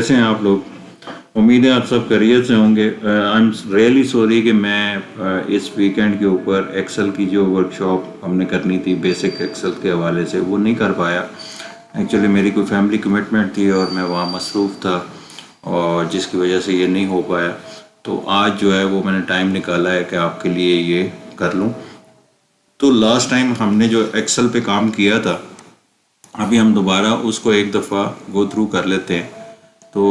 कैसे हैं आप लोग। उम्मीद है आप सब खैरियत से होंगे। आई एम रियली सॉरी कि मैं इस वीकेंड के ऊपर एक्सेल की जो वर्कशॉप हमने करनी थी बेसिक एक्सेल के हवाले से वो नहीं कर पाया। एक्चुअली मेरी कोई फैमिली कमिटमेंट थी और मैं वहाँ मसरूफ़ था और जिसकी वजह से ये नहीं हो पाया। तो आज जो है वो मैंने टाइम निकाला है कि आपके लिए ये कर लूँ। तो लास्ट टाइम हमने जो एक्सेल पे काम किया था, अभी हम दोबारा उसको एक दफ़ा गो थ्रू कर लेते हैं। तो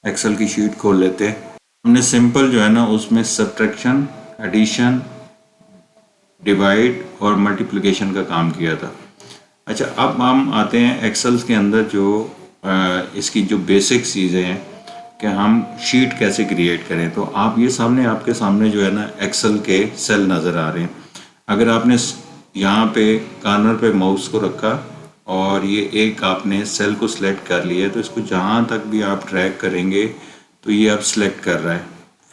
एक्सेल की शीट खोल लेते हैं। हमने सिंपल जो है ना उसमें सब्ट्रैक्शन, एडिशन, डिवाइड और मल्टीप्लिकेशन का काम किया था। अच्छा, अब हम आते हैं एक्सेल्स के अंदर जो इसकी जो बेसिक चीज़ें हैं कि हम शीट कैसे क्रिएट करें। तो आप ये सामने आपके सामने जो है ना एक्सेल के सेल नज़र आ रहे हैं। अगर आपने यहाँ पे कॉर्नर पे माउस को रखा और ये एक आपने सेल को सिलेक्ट कर लिया है, तो इसको जहाँ तक भी आप ड्रैग करेंगे तो ये आप सिलेक्ट कर रहा है।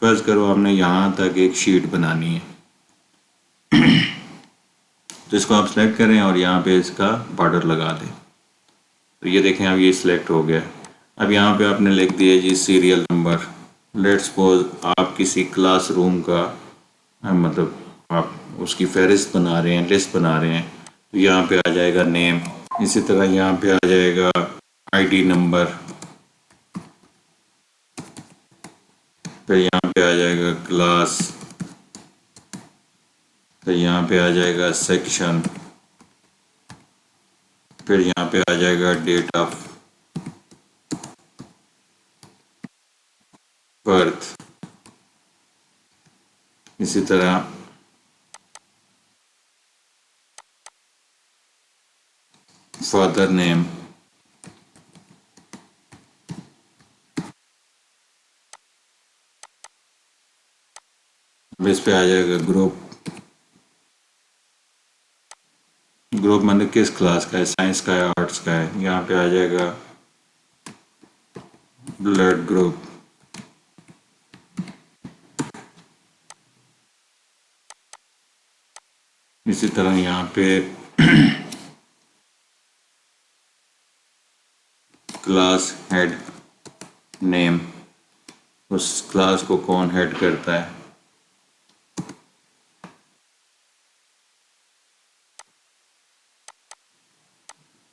फर्ज करो आपने यहाँ तक एक शीट बनानी है, तो इसको आप सिलेक्ट करें और यहाँ पे इसका बॉर्डर लगा दें। तो ये देखें अब ये सिलेक्ट हो गया। अब यहाँ पे आपने लिख दिया जी सीरियल नंबर। लेट्स सपोज आप किसी क्लासरूम का मतलब आप उसकी फहरिस्त बना रहे हैं, लिस्ट बना रहे हैं, तो यहाँ पे आ जाएगा नेम। इसी तरह यहाँ पे आ जाएगा आईडी नंबर, फिर यहाँ पे आ जाएगा क्लास, फिर यहाँ पे आ जाएगा सेक्शन, फिर यहाँ पे आ जाएगा डेट ऑफ बर्थ। इसी तरह फादर नेम, इस पे आ जाएगा ग्रुप। ग्रुप मतलब किस क्लास का है, साइंस का है, आर्ट्स का है। यहाँ पे आ जाएगा ब्लड ग्रुप। इसी तरह यहाँ पे क्लास हेड नेम, उस क्लास को कौन हेड करता है।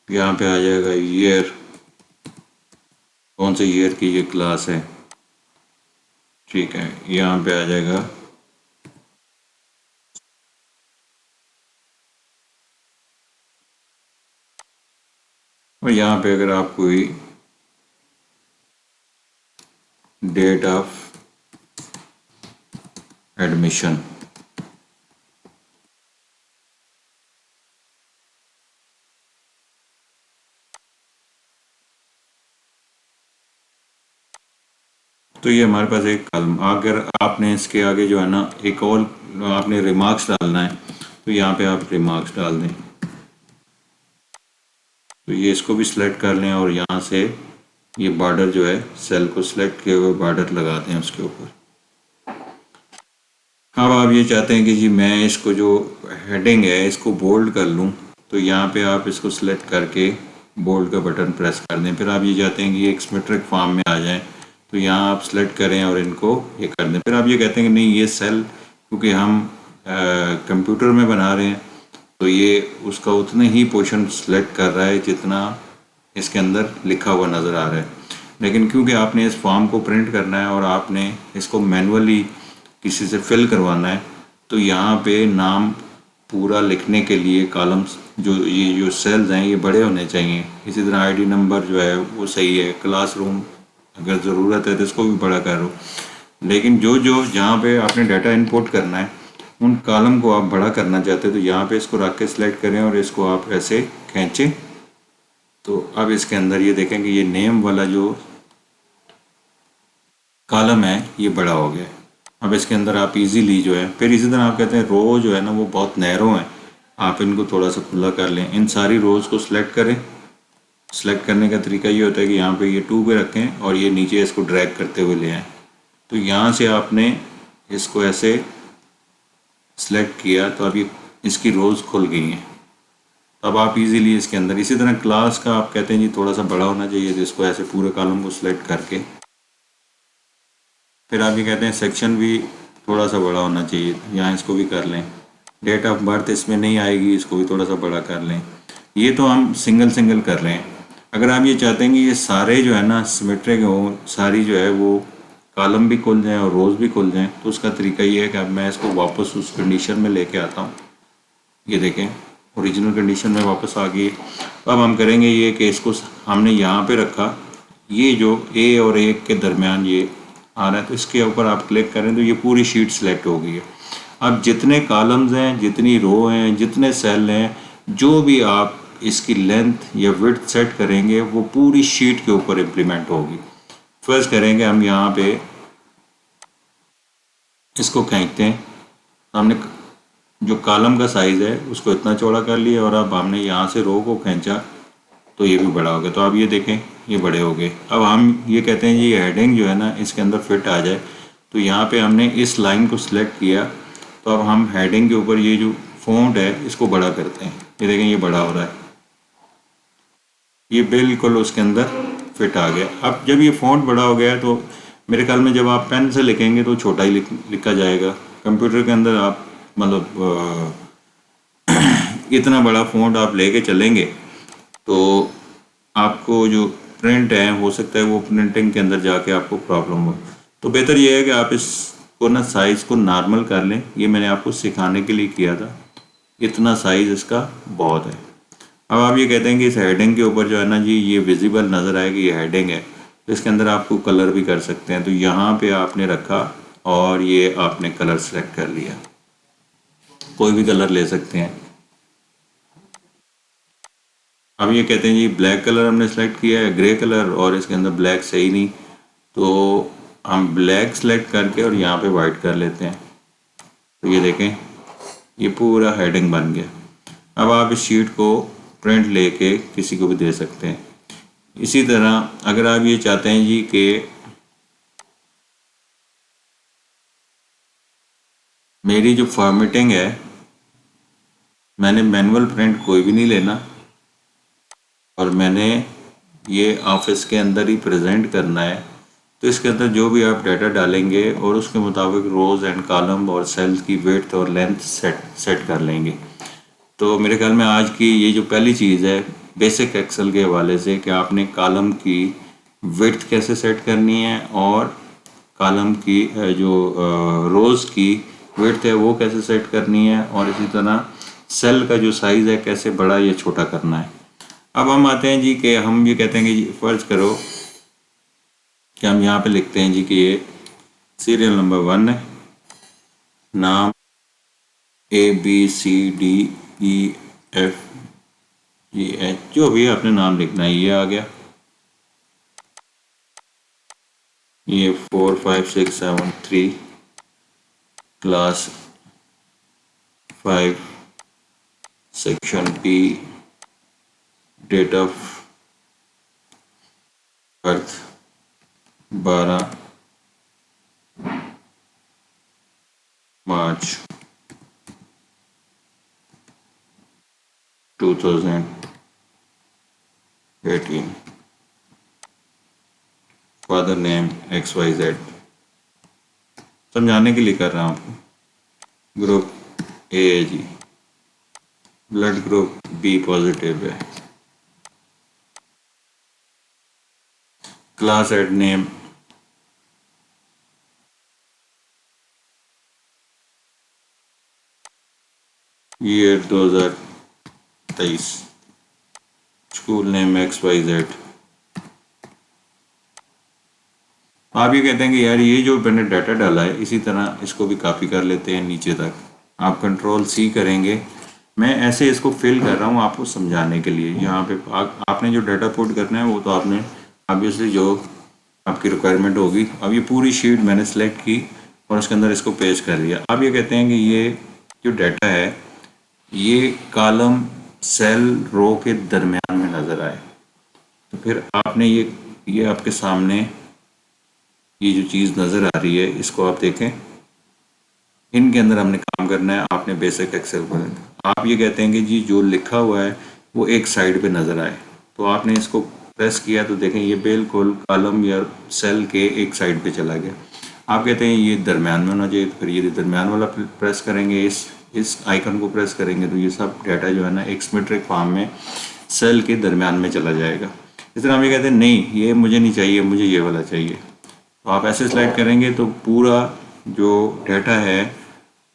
यहाँ पे आ जाएगा ईयर, कौन से ईयर की ये क्लास है। ठीक है, यहाँ पे आ जाएगा और यहाँ पे अगर आप कोई डेट ऑफ एडमिशन, तो ये हमारे पास एक कॉलम। अगर आपने इसके आगे जो है ना एक और आपने रिमार्क्स डालना है, तो यहाँ पे आप रिमार्क्स डाल दें। तो ये इसको भी सिलेक्ट कर लें और यहाँ से ये बॉर्डर जो है सेल को सिलेक्ट किए हुए बॉर्डर लगा दें उसके ऊपर। अब आप ये चाहते हैं कि जी मैं इसको जो हेडिंग है इसको बोल्ड कर लूँ, तो यहाँ पे आप इसको सिलेक्ट करके बोल्ड का बटन प्रेस कर दें। फिर आप ये चाहते हैं कि ये एक सिमेट्रिक फॉर्म में आ जाए, तो यहाँ आप सिलेक्ट करें और इनको ये कर दें। फिर आप ये कहते हैं कि नहीं ये सेल क्योंकि हम कंप्यूटर में बना रहे हैं, तो ये उसका उतने ही पोर्शन सिलेक्ट कर रहा है जितना इसके अंदर लिखा हुआ नज़र आ रहा है। लेकिन क्योंकि आपने इस फॉर्म को प्रिंट करना है और आपने इसको मैनुअली किसी से फिल करवाना है, तो यहाँ पे नाम पूरा लिखने के लिए कॉलम्स जो ये जो सेल्स हैं ये बड़े होने चाहिए। इसी तरह आईडी नंबर जो है वो सही है। क्लासरूम अगर ज़रूरत है तो इसको भी बड़ा करो। लेकिन जो जो जहाँ पे आपने डाटा इनपुट करना है उन कॉलम को आप बड़ा करना चाहते हैं, तो यहाँ पे इसको रख के सिलेक्ट करें और इसको आप ऐसे खींचें। तो अब इसके अंदर ये देखें कि ये नेम वाला जो कॉलम है ये बड़ा हो गया। अब इसके अंदर आप इजीली जो है, फिर इसी तरह आप कहते हैं रो जो है ना वो बहुत नैरो हैं, आप इनको थोड़ा सा खुला कर लें। इन सारी रोज़ को सिलेक्ट करें। सिलेक्ट करने का तरीका ये होता है कि यहाँ पे ये 2 पे रखें और ये नीचे इसको ड्रैग करते हुए ले आएँ। तो यहाँ से आपने इसको ऐसे सिलेक्ट किया तो अभी इसकी रोज़ खुल गई हैं। अब आप इजीली इसके अंदर, इसी तरह क्लास का आप कहते हैं जी थोड़ा सा बड़ा होना चाहिए, तो इसको ऐसे पूरे कॉलम को सिलेक्ट करके फिर आप ये कहते हैं सेक्शन भी थोड़ा सा बड़ा होना चाहिए, यहाँ इसको भी कर लें। डेट ऑफ बर्थ इसमें नहीं आएगी, इसको भी थोड़ा सा बड़ा कर लें। ये तो हम सिंगल सिंगल कर रहे हैं। अगर आप ये चाहते हैं कि ये सारे जो है ना सिमेट्रिक हो, सारी जो है वो कॉलम भी खुल जाएं और रोज़ भी खुल जाएं, तो उसका तरीका ये है कि अब मैं इसको वापस उस कंडीशन में लेके आता हूँ। ये देखें ओरिजिनल कंडीशन में वापस आ गई। तो अब हम करेंगे ये कि इसको हमने यहाँ पे रखा, ये जो ए और ए के दरमियान ये आ रहा है, तो इसके ऊपर आप क्लिक करें तो ये पूरी शीट सेलेक्ट हो गई है। अब जितने कॉलम्स हैं, जितनी रो हैं, जितने सेल हैं, जो भी आप इसकी लेंथ या विड्थ सेट करेंगे वो पूरी शीट के ऊपर इम्प्लीमेंट होगी। फर्स्ट करेंगे हम यहाँ पे इसको खींचते हैं, हमने जो कॉलम का साइज़ है उसको इतना चौड़ा कर लिया और अब हमने यहाँ से रो को खींचा तो ये भी बड़ा हो गया। तो आप ये देखें ये बड़े हो गए। अब हम ये कहते हैं जी ये हेडिंग जो है ना इसके अंदर फिट आ जाए, तो यहाँ पे हमने इस लाइन को सिलेक्ट किया, तो अब हम हेडिंग के ऊपर ये जो फ़ॉन्ट है इसको बड़ा करते हैं। ये देखें ये बड़ा हो रहा है, ये बिल्कुल उसके अंदर फिट आ गया। अब जब ये फ़ॉन्ट बड़ा हो गया तो मेरे ख्याल में जब आप पेन से लिखेंगे तो छोटा ही लिखा जाएगा। कंप्यूटर के अंदर आप मतलब इतना बड़ा फ़ॉन्ट आप लेके चलेंगे तो आपको जो प्रिंट है हो सकता है वो प्रिंटिंग के अंदर जाके आपको प्रॉब्लम हो। तो बेहतर ये है कि आप इसको ना साइज़ को नॉर्मल कर लें। ये मैंने आपको सिखाने के लिए किया था, इतना साइज़ इसका बहुत है। अब आप ये कहते हैं कि इस हेडिंग के ऊपर जो है ना जी ये विजिबल नज़र आएगी, ये हेडिंग है, तो इसके अंदर आपको कलर भी कर सकते हैं। तो यहाँ पे आपने रखा और ये आपने कलर सेलेक्ट कर लिया, कोई भी कलर ले सकते हैं। अब ये कहते हैं जी ब्लैक कलर हमने सेलेक्ट किया है, ग्रे कलर, और इसके अंदर ब्लैक सही नहीं, तो हम ब्लैक सेलेक्ट करके और यहाँ पे वाइट कर लेते हैं। तो ये देखें ये पूरा हेडिंग बन गया। अब आप इस शीट को प्रिंट लेके किसी को भी दे सकते हैं। इसी तरह अगर आप ये चाहते हैं जी कि मेरी जो फॉर्मेटिंग है, मैंने मैनुअल प्रिंट कोई भी नहीं लेना और मैंने ये ऑफिस के अंदर ही प्रेजेंट करना है, तो इसके अंदर जो भी आप डाटा डालेंगे और उसके मुताबिक रोज़ एंड कॉलम और सेल्स की विड्थ और लेंथ सेट कर लेंगे। तो मेरे ख्याल में आज की ये जो पहली चीज़ है बेसिक एक्सेल के हवाले से कि आपने कॉलम की विड्थ कैसे सेट करनी है और कॉलम की जो रोज़ की विड्थ है वो कैसे सेट करनी है, और इसी तरह सेल का जो साइज़ है कैसे बड़ा या छोटा करना है। अब हम आते हैं जी कि हम ये कहते हैं कि फ़र्ज़ करो कि हम यहाँ पे लिखते हैं जी कि ये सीरियल नंबर 1 है, नाम ABCDEFGH, जो भी आपने नाम लिखना है ये आ गया। ये 4 5 6 7 3 class 5 section B, date of birth 12 March 2018, father name XYZ। समझाने के लिए कर रहा हूँ। ग्रुप ए है जी, ब्लड ग्रुप B पॉजिटिव है, class add name year 2023, school name XYZ। आप ये कहते हैं कि यार ये जो मैंने डाटा डाला है इसी तरह इसको भी कॉपी कर लेते हैं नीचे तक। आप कंट्रोल C करेंगे, मैं ऐसे इसको फिल कर रहा हूँ आपको समझाने के लिए। यहाँ पे आपने जो डाटा पुट करना है वो तो आपने ऑब्वियसली जो आपकी रिक्वायरमेंट होगी। अब ये पूरी शीट मैंने सेलेक्ट की और उसके अंदर इसको पेस्ट कर लिया। अब ये कहते हैं कि ये जो डाटा है ये कॉलम सेल रो के दरमियान में नज़र आए, तो फिर आपने ये आपके सामने ये जो चीज़ नज़र आ रही है इसको आप देखें, इनके अंदर हमने काम करना है। आपने बेसिक एक्सेल पर आप ये कहते हैं कि जी जो लिखा हुआ है वो एक साइड पे नज़र आए। तो आपने इसको प्रेस किया तो देखें ये बिल्कुल कॉलम या सेल के एक साइड पे चला गया। आप कहते हैं ये दरम्यान में होना चाहिए, तो फिर ये दरम्यान वाला प्रेस करेंगे, इस आइकन को प्रेस करेंगे तो ये सब डाटा जो है ना एक सिमेट्रिक फॉर्म में सेल के दरम्यान में चला जाएगा। इस तरह हम ये कहते हैं नहीं ये मुझे नहीं चाहिए, मुझे ये वाला चाहिए, तो आप ऐसे स्लाइड करेंगे तो पूरा जो डाटा है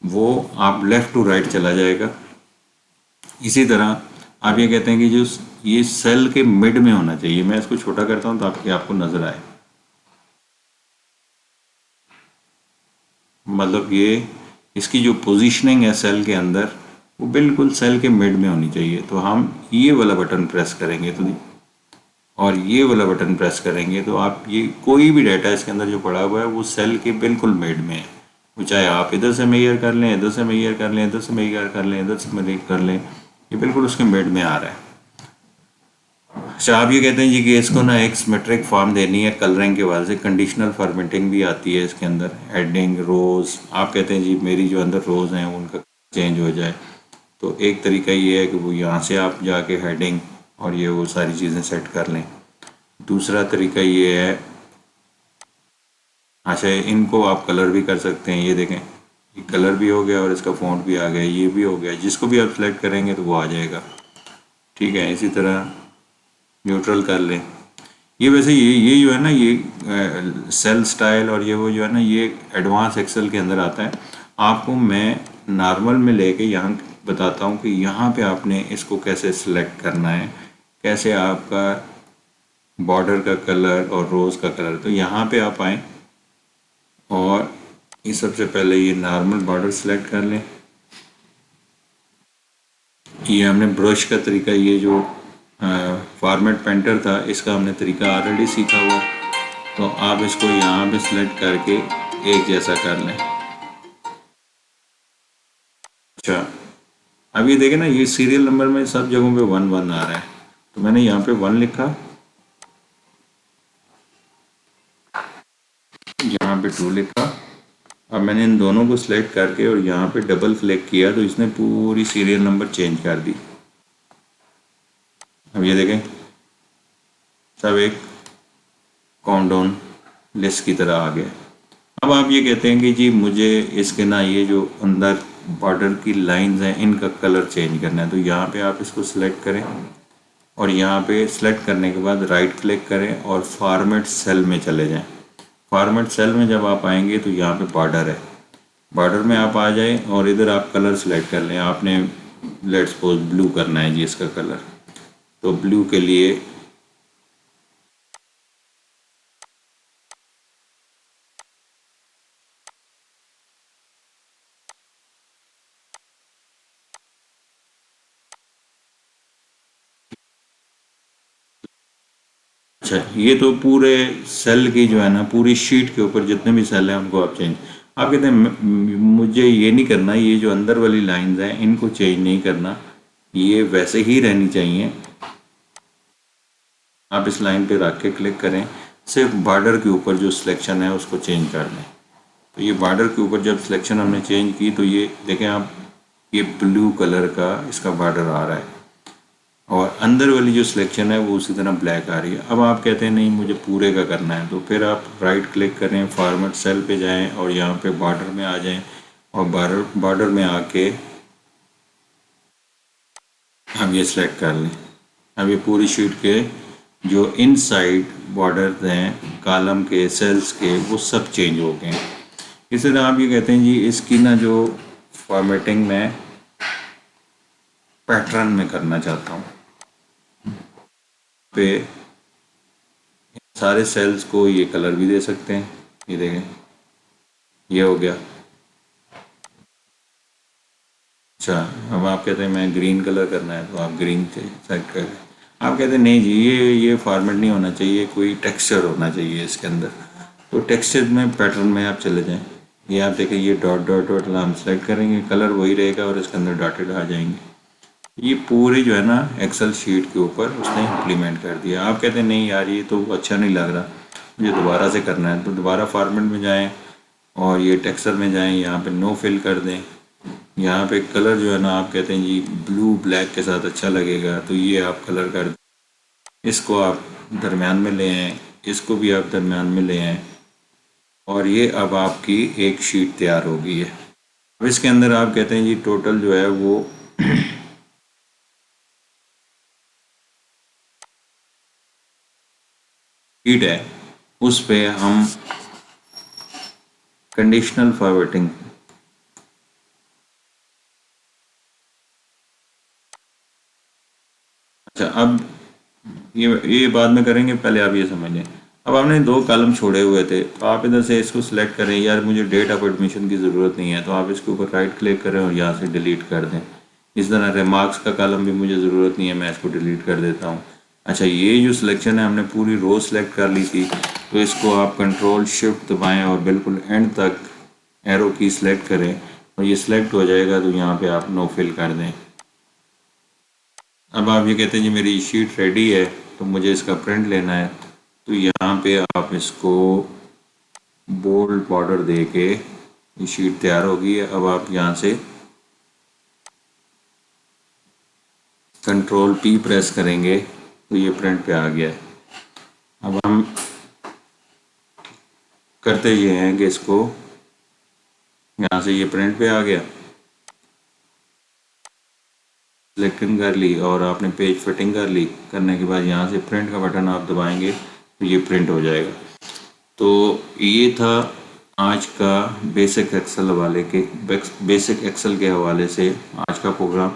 वो आप लेफ़्ट टू राइट चला जाएगा। इसी तरह आप ये कहते हैं कि जो ये सेल के मिड में होना चाहिए। मैं इसको छोटा करता हूँ ताकि आपको नज़र आए। मतलब ये इसकी जो पोजीशनिंग है सेल के अंदर वो बिल्कुल सेल के मिड में होनी चाहिए। तो हम ये वाला बटन प्रेस करेंगे तो और ये वाला बटन प्रेस करेंगे तो आप ये कोई भी डाटा इसके अंदर जो पड़ा हुआ है वो सेल के बिल्कुल मिड में है। वो चाहे आप इधर से मेजर कर लें, इधर से मेजर कर लें, इधर से मेजर कर लें, इधर से मेजर कर लें, ये बिल्कुल उसके मिड में आ रहा है। अच्छा, आप ये कहते हैं जी कि इसको ना एक सिमेट्रिक फॉर्म देनी है कलरिंग के वजह से। कंडीशनल फॉर्मेटिंग भी आती है इसके अंदर, हेडिंग, रोज़। आप कहते हैं जी मेरी जो अंदर रोज़ हैं उनका चेंज हो जाए, तो एक तरीका ये है कि वो यहाँ से आप जाके हेडिंग और ये वो सारी चीज़ें सेट कर लें। दूसरा तरीका ये है, अच्छा इनको आप कलर भी कर सकते हैं। ये देखें ये कलर भी हो गया और इसका फ़ॉन्ट भी आ गया, ये भी हो गया। जिसको भी आप सेलेक्ट करेंगे तो वो आ जाएगा, ठीक है। इसी तरह न्यूट्रल कर लें। ये वैसे ये जो है ना ये सेल स्टाइल और ये वो जो है ना ये एडवांस एक्सेल के अंदर आता है। आपको मैं नॉर्मल में लेके यहाँ बताता हूँ कि यहाँ पे आपने इसको कैसे सिलेक्ट करना है, कैसे आपका बॉर्डर का कलर और रोज़ का कलर। तो यहाँ पे आप आएँ और ये सबसे पहले ये नॉर्मल बॉर्डर सेलेक्ट कर लें। ये हमने ब्रश का तरीका, ये जो फॉर्मेट पेंटर था इसका हमने तरीका ऑलरेडी सीखा हुआ, तो आप इसको यहाँ पे सिलेक्ट करके एक जैसा कर लें। अच्छा, अब ये देखें ना ये सीरियल नंबर में सब जगहों पे 1 1 आ रहा है, तो मैंने यहाँ पे 1 लिखा, यहाँ पे 2 लिखा। अब मैंने इन दोनों को सिलेक्ट करके और यहाँ पे डबल क्लिक किया तो इसने पूरी सीरियल नंबर चेंज कर दी। अब ये देखें सब एक काउंटडाउन लिस्ट की तरह आ गया। अब आप ये कहते हैं कि जी मुझे इसके ना ये जो अंदर बॉर्डर की लाइंस हैं इनका कलर चेंज करना है, तो यहाँ पे आप इसको सिलेक्ट करें और यहाँ पे सिलेक्ट करने के बाद राइट क्लिक करें और फॉर्मेट सेल में चले जाएं। फॉर्मेट सेल में जब आप आएंगे तो यहाँ पे बॉर्डर है, बॉर्डर में आप आ जाएं और इधर आप कलर सेलेक्ट कर लें। आपने लेट्स सपोज ब्लू करना है जी इसका कलर, तो ब्लू के लिए अच्छा ये तो पूरे सेल की जो है ना पूरी शीट के ऊपर जितने भी सेल हैं उनको आप चेंज। आप कहते हैं मुझे ये नहीं करना, ये जो अंदर वाली लाइंस हैं इनको चेंज नहीं करना, ये वैसे ही रहनी चाहिए। आप इस लाइन पे रख के क्लिक करें, सिर्फ बॉर्डर के ऊपर जो सिलेक्शन है उसको चेंज कर लें। तो ये बॉर्डर के ऊपर जब सिलेक्शन हमने चेंज की तो ये देखें आप ये ब्लू कलर का इसका बॉर्डर आ रहा है और अंदर वाली जो सिलेक्शन है वो उसी तरह ब्लैक आ रही है। अब आप कहते हैं नहीं मुझे पूरे का करना है, तो फिर आप राइट क्लिक करें, फॉर्मेट सेल पे जाएं और यहाँ पे बॉर्डर में आ जाएं और बॉर्डर में आके अब ये सिलेक्ट कर लें। अब ये पूरी शीट के जो इनसाइड बॉर्डर हैं कॉलम के, सेल्स के, वो सब चेंज हो गए हैं। इस तरह आप ये कहते हैं जी इसकी ना जो फॉर्मेटिंग में पैटर्न में करना चाहता हूँ पे सारे सेल्स को ये कलर भी दे सकते हैं। ये देखें ये हो गया। अच्छा अब आप कहते हैं मैं ग्रीन कलर करना है तो आप ग्रीन से सेलेक्ट करें। आप कहते हैं नहीं जी ये फॉर्मेट नहीं होना चाहिए, कोई टेक्सचर होना चाहिए इसके अंदर, तो टेक्सचर में पैटर्न में आप चले जाएं। ये आप देखें ये डॉट डॉट डॉट हम सेलेक्ट करेंगे, कलर वही रहेगा और इसके अंदर डॉटेड आ जाएंगे। ये पूरे जो है ना एक्सेल शीट के ऊपर उसने इम्प्लीमेंट कर दिया। आप कहते हैं नहीं यार ये तो अच्छा नहीं लग रहा, मुझे दोबारा से करना है, तो दोबारा फॉर्मेट में जाएं और ये टेक्सचर में जाएं, यहाँ पे नो फिल कर दें यहाँ पे कलर जो है ना, आप कहते हैं जी ब्लू ब्लैक के साथ अच्छा लगेगा, तो ये आप कलर कर दें। इसको आप दरमियान में ले आएँ, इसको भी आप दरमियान में ले आएँ, और ये अब आपकी एक शीट तैयार हो गई है। अब इसके अंदर आप कहते हैं जी टोटल जो है वो शीट है, उस पे हम कंडीशनल फॉरवर्डिंग, अच्छा अब ये बाद में करेंगे, पहले आप ये समझ लें। अब आपने दो कॉलम छोड़े हुए थे, तो आप इधर से इसको सिलेक्ट करें, यार मुझे डेट ऑफ एडमिशन की ज़रूरत नहीं है, तो आप इसके ऊपर राइट क्लिक करें और यहाँ से डिलीट कर दें। इस तरह रिमार्क्स का कॉलम भी मुझे ज़रूरत नहीं है, मैं इसको डिलीट कर देता हूँ। अच्छा, ये जो सिलेक्शन है, हमने पूरी रो सिलेक्ट कर ली थी, तो इसको आप कंट्रोल शिफ्ट दबाएँ और बिल्कुल एंड तक एरो की सिलेक्ट करें, और ये सिलेक्ट हो जाएगा, तो यहाँ पे आप नो फिल कर दें। अब आप ये कहते हैं जी मेरी शीट रेडी है, तो मुझे इसका प्रिंट लेना है, तो यहाँ पे आप इसको बोल्ड बॉर्डर दे के, ये शीट तैयार हो गई है। अब आप यहाँ से कंट्रोल पी प्रेस करेंगे, तो ये प्रिंट पे आ गया है। अब हम करते ये हैं कि इसको यहाँ से ये प्रिंट पे आ गया, सिलेक्टिंग कर ली और आपने पेज फिटिंग कर ली। करने के बाद यहाँ से प्रिंट का बटन आप दबाएंगे, तो ये प्रिंट हो जाएगा। तो ये था आज का बेसिक एक्सेल के हवाले से आज का प्रोग्राम।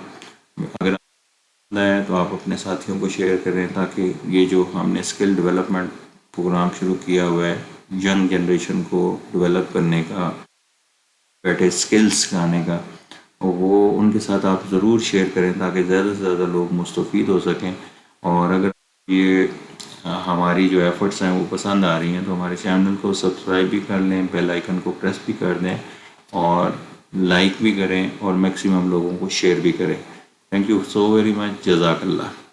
अगर पसंद आया तो आप अपने साथियों को शेयर करें, ताकि ये जो हमने स्किल डेवलपमेंट प्रोग्राम शुरू किया हुआ है यंग जनरेशन को डेवलप करने का, बेटे स्किल्स सिखाने का, वो उनके साथ आप ज़रूर शेयर करें, ताकि ज़्यादा से ज़्यादा लोग मुस्तफ़ीद हो सकें। और अगर ये हमारी जो एफ़र्ट्स हैं वो पसंद आ रही हैं, तो हमारे चैनल को सब्सक्राइब भी कर लें, बेल आइकन को प्रेस भी कर दें, और लाइक भी करें, और मैक्सिमम लोगों को शेयर भी करें। Thank you so very much, जज़ाकल्लाह।